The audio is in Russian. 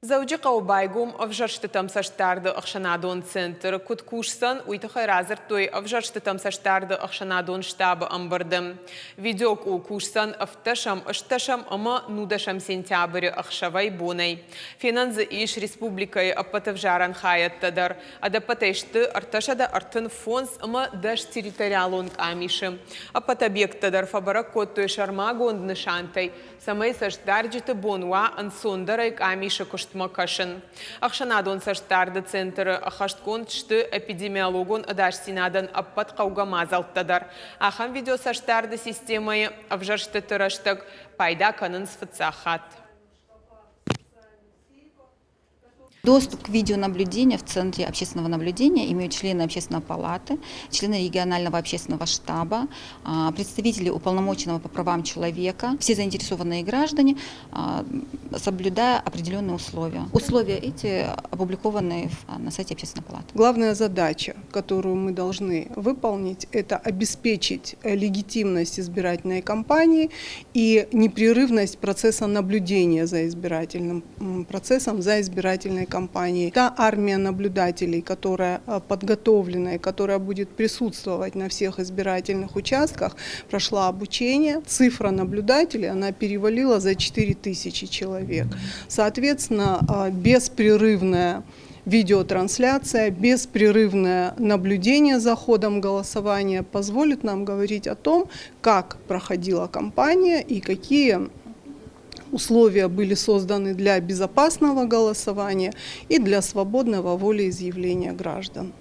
زوجي قوبايقوم أفجرشت تمساشتارد أخشنادون سنتر كود كوشسن ويتخي رازر توي أفجرشت تمساشتارد أخشنادون شتاب أمبردم فيديوك او كوشسن اشتشم أما نودشم سنتابر أخشوي بوني فينانز إيش ريسبوبليكاي أبتفجارن خايت تدر أدبتشت أرتشد أرتن فونس أما داش تيريتوريالون كاميشم أبتبيك تدر فبرك كوتو شرماغون نشانتي سمي ساشتارجت بونوا أنسوندري كاميش مكاشن أخشنادون ساشتارد центр أخشتكون تشت эпидемиологун أداشتنادن أبت قوغا мазал тадар. Ахам видео саштарды системой авжашты тыраштык пайда канын сфыцахат. Доступ к видеонаблюдению в Центре общественного наблюдения имеют члены Общественной палаты, члены регионального общественного штаба, представители уполномоченного по правам человека, все заинтересованные граждане, соблюдая определенные условия. Условия эти опубликованы на сайте Общественной палаты. Главная задача, которую мы должны выполнить, это обеспечить легитимность избирательной кампании и непрерывность процесса наблюдения за избирательным процессом, за избирательной кампанией. Та армия наблюдателей, которая подготовлена и которая будет присутствовать на всех избирательных участках, прошла обучение. Цифра наблюдателей, она перевалила за 4000 человек. Соответственно, беспрерывная видеотрансляция, беспрерывное наблюдение за ходом голосования позволит нам говорить о том, как проходила кампания и какие условия были созданы для безопасного голосования и для свободного волеизъявления граждан.